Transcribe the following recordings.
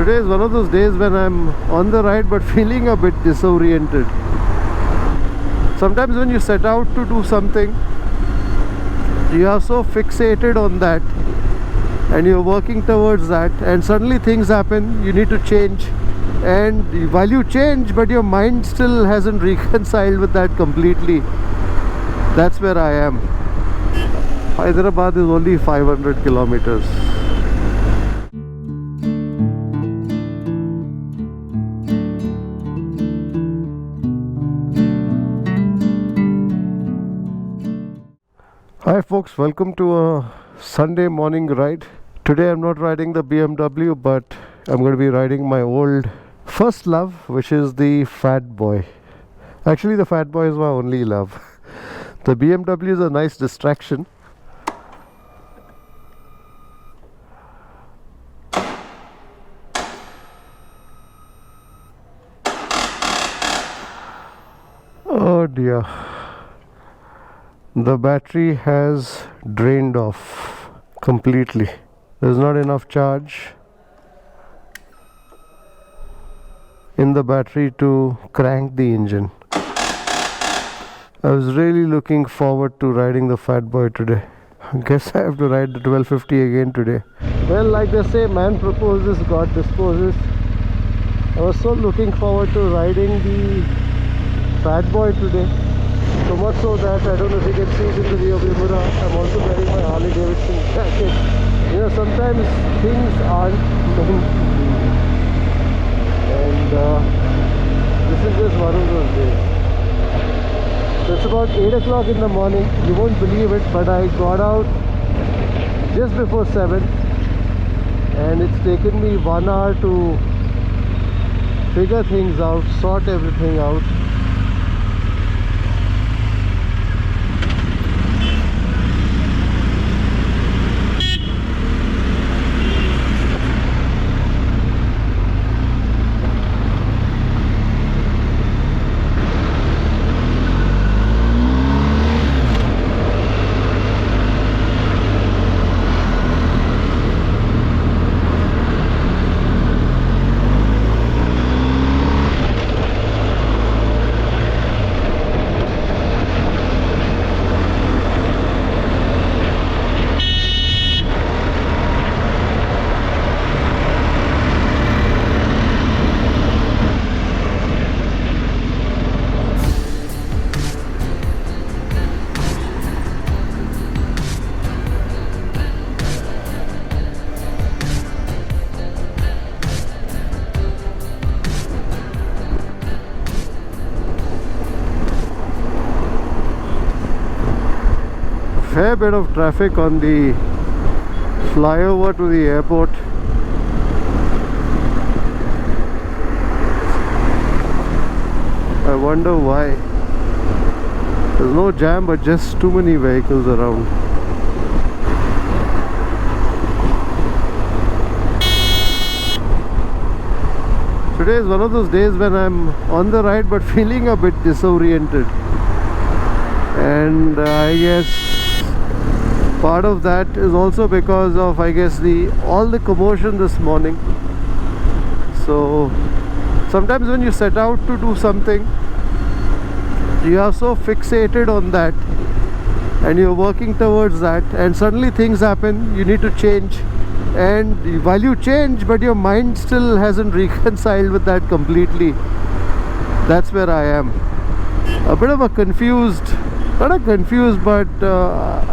Today is one of those days when I'm on the ride but feeling a bit disoriented. Sometimes when you set out to do something, you are so fixated on that and you're working towards that, and suddenly things happen, you need to change, and while you change but your mind still hasn't reconciled with that completely. That's where I am. Hyderabad is only 500 kilometers. Hi folks, welcome to a Sunday morning ride. Today I'm not riding the BMW, but I'm going to be riding my old first love, which is the Fat Boy. Actually, the Fat Boy is my only love. The BMW is a nice distraction. Oh dear. The battery has drained off completely. There's not enough charge in the battery to crank the engine. I was really looking forward to riding the Fat Boy today. I guess I have to ride the 1250 again today. Well, like they say, man proposes, God disposes. I was so looking forward to riding the Fat Boy today. So much so that I don't know if you can see it in the rear view mirror, I'm also wearing my Harley Davidson jacket. You know, sometimes things aren't meant to be. And this is just one of those days. So it's about 8 o'clock in the morning. You won't believe it, but I got out just before 7. And it's taken me 1 hour to figure things out, sort everything out. Fair bit of traffic on the flyover to the airport. I wonder why. There's no jam, but just too many vehicles around. Today is one of those days when I'm on the ride but feeling a bit disoriented, and I guess part of that is also because of, I guess, all the commotion this morning. So sometimes when you set out to do something, you are so fixated on that and you're working towards that, and suddenly things happen, you need to change, and while you change but your mind still hasn't reconciled with that completely. That's where I am. A bit of a confused, not a confused, but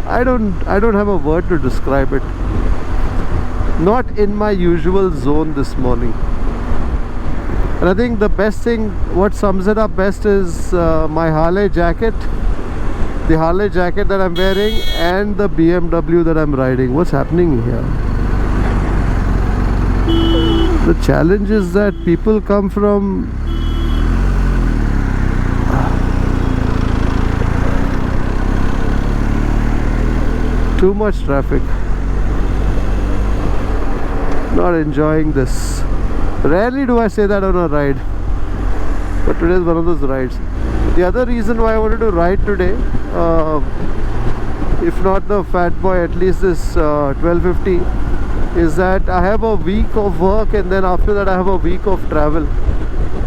I don't have a word to describe it. Not in my usual zone this morning. And I think the best thing, what sums it up best, is my Harley jacket, the Harley jacket that I'm wearing, and the BMW that I'm riding. What's happening here? The challenge is that people come from too much traffic. Not enjoying this. Rarely do I say that on a ride, but today is one of those rides. The other reason why I wanted to ride today, if not the Fat Boy, at least this 1250, is that I have a week of work and then after that I have a week of travel.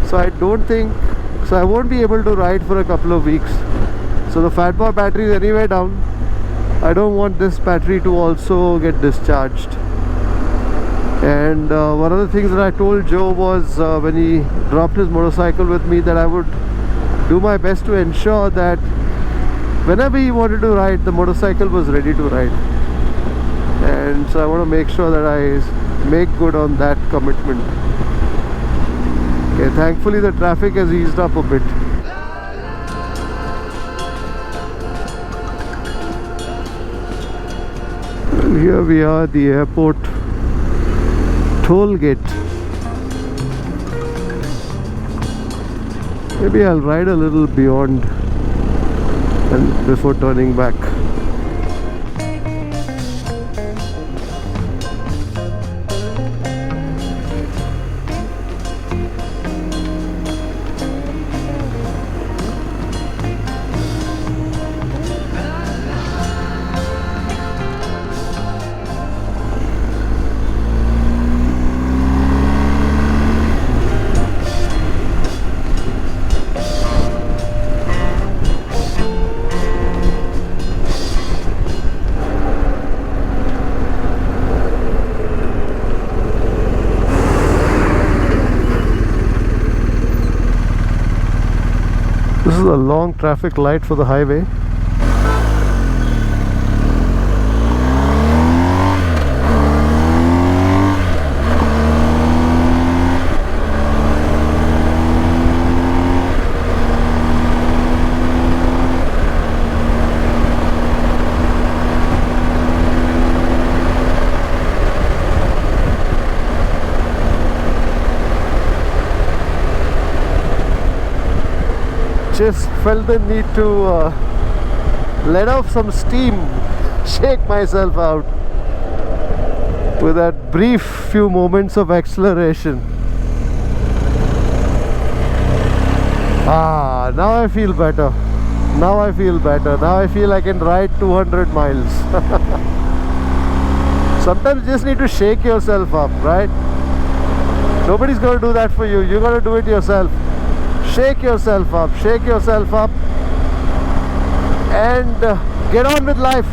So I don't think, so I won't be able to ride for a couple of weeks. So the fat boy battery is anyway down. I don't want this battery to also get discharged. And one of the things that I told Joe was when he dropped his motorcycle with me, that I would do my best to ensure that whenever he wanted to ride, the motorcycle was ready to ride. And so I want to make sure that I make good on that commitment. Okay, thankfully the traffic has eased up a bit. Well, here we are at the airport toll gate. Maybe I'll ride a little beyond and before turning back. This is a long traffic light for the highway. Just felt the need to let off some steam, shake myself out with that brief few moments of acceleration. Now I feel better. Now I feel better. Now I feel I can ride 200 miles. Sometimes you just need to shake yourself up, right? Nobody's going to do that for you. You got to do it yourself. Shake yourself up, and get on with life.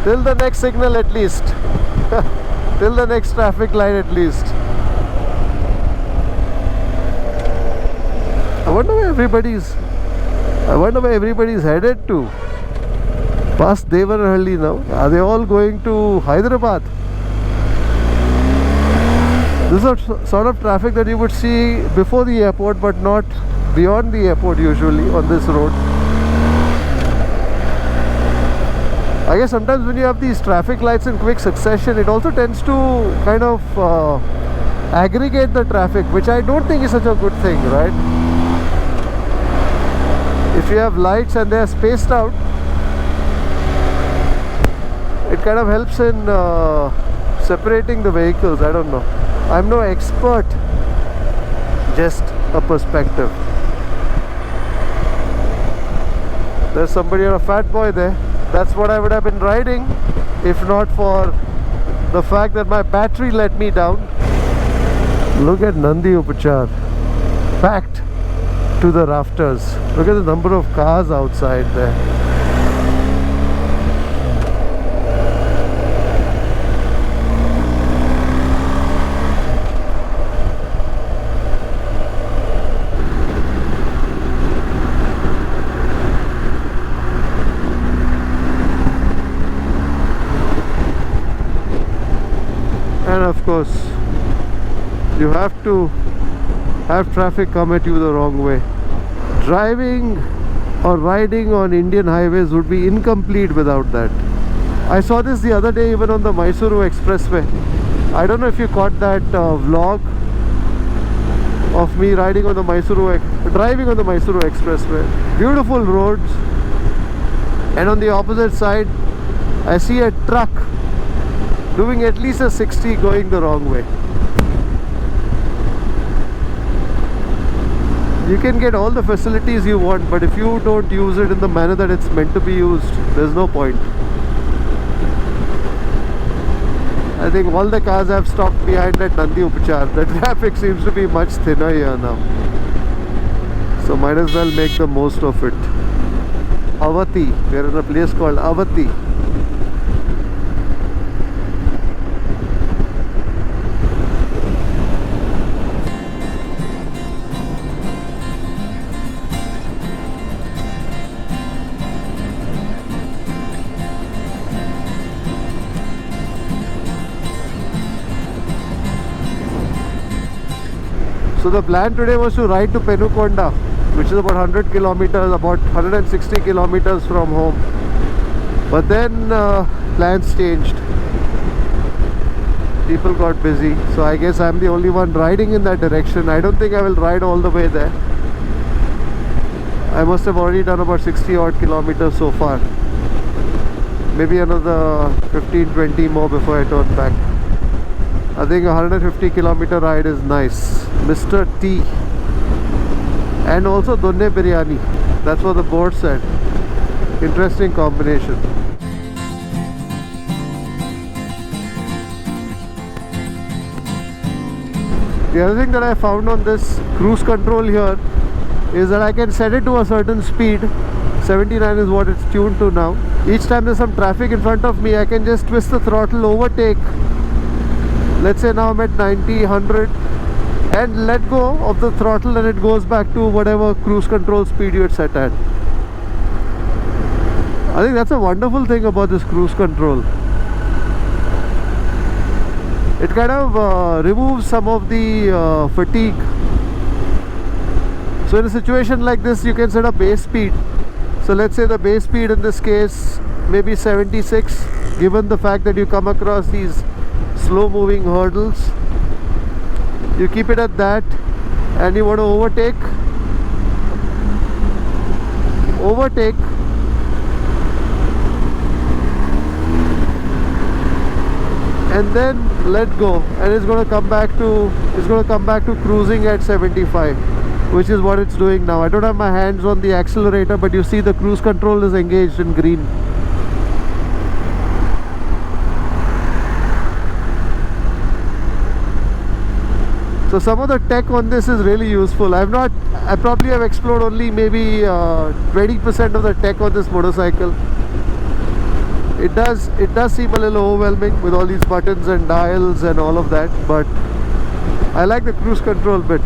Till the next signal at least. Till the next traffic light at least. I wonder where everybody's headed to. Past Devanahalli now. Are they all going to Hyderabad? This is a sort of traffic that you would see before the airport, but not beyond the airport usually on this road. I guess sometimes when you have these traffic lights in quick succession, it also tends to kind of aggregate the traffic, which I don't think is such a good thing, right? If you have lights and they are spaced out, it kind of helps in separating the vehicles. I don't know. I'm no expert, just a perspective. There's somebody on a fat boy there. That's what I would have been riding if not for the fact that my battery let me down. Look at Nandi Upachar, packed to the rafters. Look at the number of cars outside there. And of course, you have to have traffic come at you the wrong way. Driving or riding on Indian highways would be incomplete without that. I saw this the other day even on the Mysuru Expressway. I don't know if you caught that vlog of me driving on the Mysuru Expressway. Beautiful roads, and on the opposite side I see a truck doing at least a 60 going the wrong way. You can get all the facilities you want, but if you don't use it in the manner that it's meant to be used, there's no point. I think all the cars have stopped behind at Nandi Upachar. The traffic seems to be much thinner here now, so might as well make the most of it. Avati, we are in a place called Avati. So the plan today was to ride to Penukonda, which is about 100 kilometers, about 160 kilometers from home. But then plans changed. People got busy, so I guess I'm the only one riding in that direction. I don't think I will ride all the way there. I must have already done about 60 odd kilometers so far. Maybe another 15-20 more before I turn back. I think a 150 kilometer ride is nice. Mr. T and also Donne Biryani, that's what the board said. Interesting combination. The other thing that I found on this cruise control here is that I can set it to a certain speed. 79 is what it's tuned to now. Each time there's some traffic in front of me, I can just twist the throttle, overtake. Let's say now I'm at 90, 100, and let go of the throttle, and it goes back to whatever cruise control speed you had set at. I think that's a wonderful thing about this cruise control. It kind of removes some of the fatigue. So in a situation like this, you can set a base speed. So let's say the base speed in this case maybe 76, given the fact that you come across these slow moving hurdles. You keep it at that, and you want to overtake, and then let go, and it's going to come back to cruising at 75, which is what it's doing now. I don't have my hands on the accelerator, but you see the cruise control is engaged in green. So some of the tech on this is really useful. I probably have explored only maybe 20% of the tech on this motorcycle. It does seem a little overwhelming with all these buttons and dials and all of that, but I like the cruise control bit.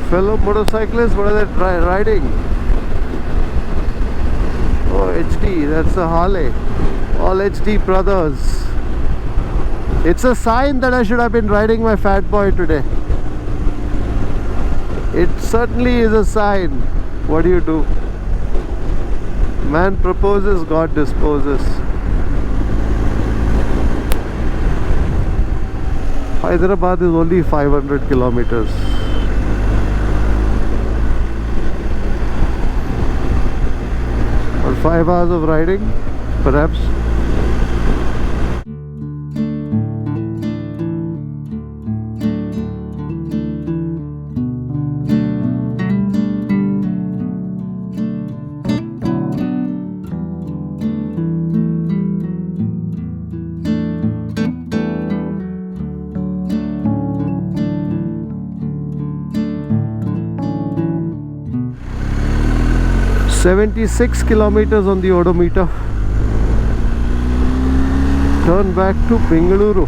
Fellow motorcyclists, what are they riding? Oh, HD, that's a Harley. All HD brothers. It's a sign that I should have been riding my fat boy today. It certainly is a sign. What do you do? Man proposes, God disposes. Hyderabad is only 500 kilometers. Or 5 hours of riding, perhaps. "76 kilometers on the odometer. Turn back to Bengaluru."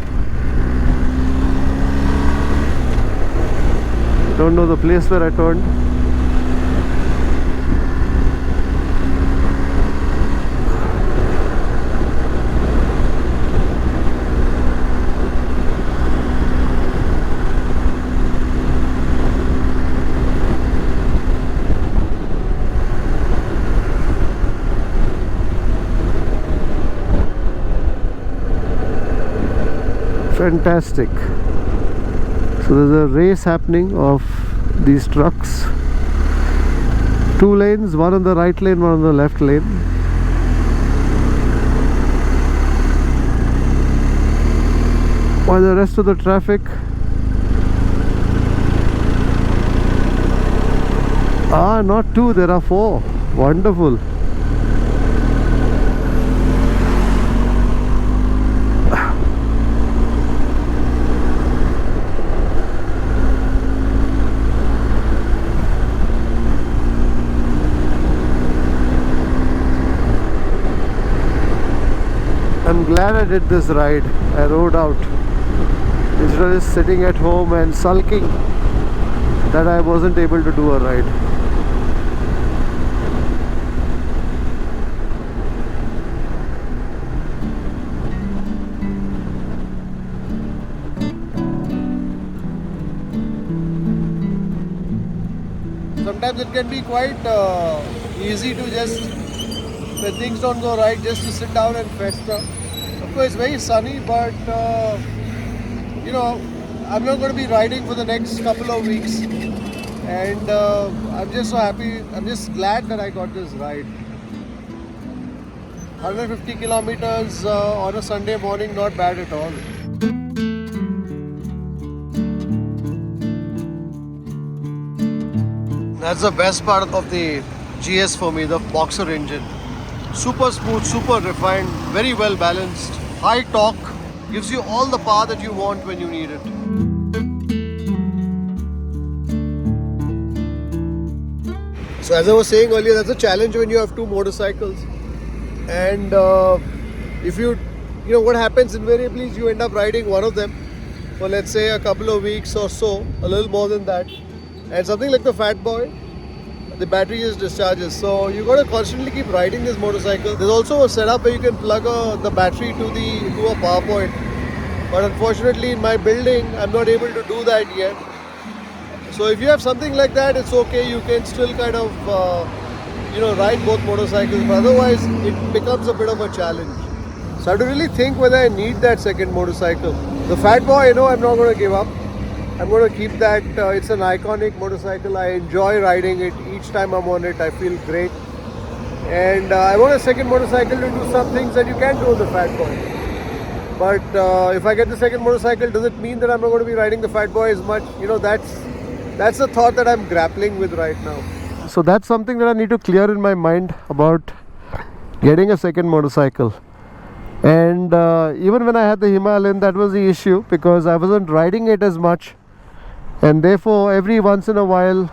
Don't know the place where I turned. Fantastic. So there's a race happening of these trucks. Two lanes, one on the right lane, one on the left lane. While the rest of the traffic not two, there are four. Wonderful. I'm glad I did this ride. I rode out instead of just sitting at home and sulking that I wasn't able to do a ride. Sometimes it can be quite easy to just, when things don't go right, just to sit down and fester. Of course, it's very sunny, but you know, I'm not going to be riding for the next couple of weeks, and I'm just so happy. I'm just glad that I got this ride. 150 kilometers on a Sunday morning, not bad at all. That's the best part of the GS for me, the boxer engine. Super smooth, super refined, very well balanced, high torque, gives you all the power that you want when you need it. So as I was saying earlier, that's a challenge when you have two motorcycles. And if you know what happens invariably is you end up riding one of them for, let's say, a couple of weeks or so, a little more than that. And something like the Fat Boy, the battery just discharges, so you got to constantly keep riding this motorcycle. There's also a setup where you can plug the battery to a power point, but unfortunately in my building I'm not able to do that yet. So if you have something like that, it's okay, you can still kind of ride both motorcycles, but otherwise it becomes a bit of a challenge. So I have to really think whether I need that second motorcycle. The Fat Boy, I'm not going to give up. I'm going to keep that. It's an iconic motorcycle. I enjoy riding it. Each time I'm on it, I feel great. And I want a second motorcycle to do some things that you can't do on the Fat Boy. But if I get the second motorcycle, does it mean that I'm not going to be riding the Fat Boy as much? That's the thought that I'm grappling with right now. So that's something that I need to clear in my mind about getting a second motorcycle. And even when I had the Himalayan, that was the issue, because I wasn't riding it as much. And therefore every once in a while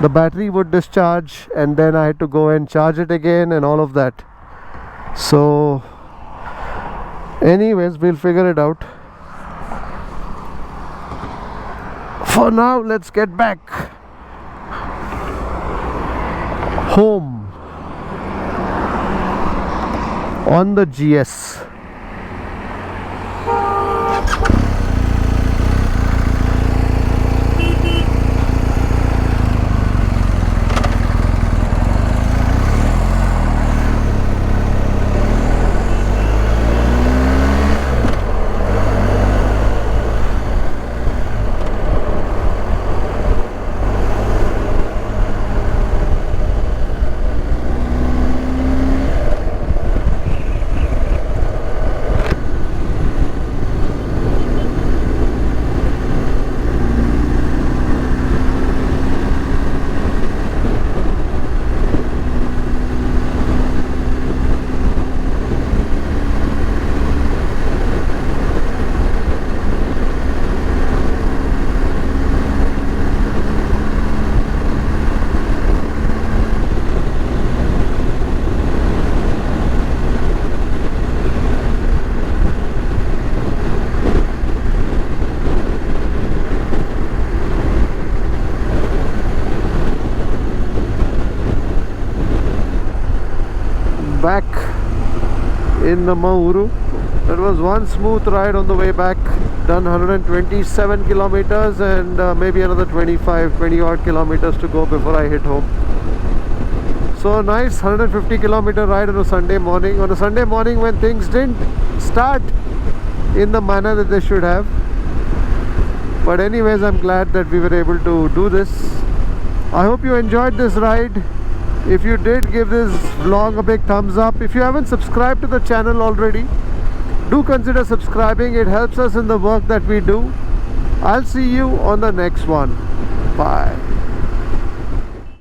the battery would discharge and then I had to go and charge it again and all of that. So anyways, we'll figure it out. For now, let's get back home on the GS. Back in the Mauru. That was one smooth ride on the way back. Done 127 kilometers and maybe another 20 odd kilometers to go before I hit home. So a nice 150 kilometer ride on a Sunday morning. On a Sunday morning when things didn't start in the manner that they should have. But anyways, I'm glad that we were able to do this. I hope you enjoyed this ride. If you did, give this vlog a big thumbs up. If you haven't subscribed to the channel already, do consider subscribing. It helps us in the work that we do. I'll see you on the next one. Bye.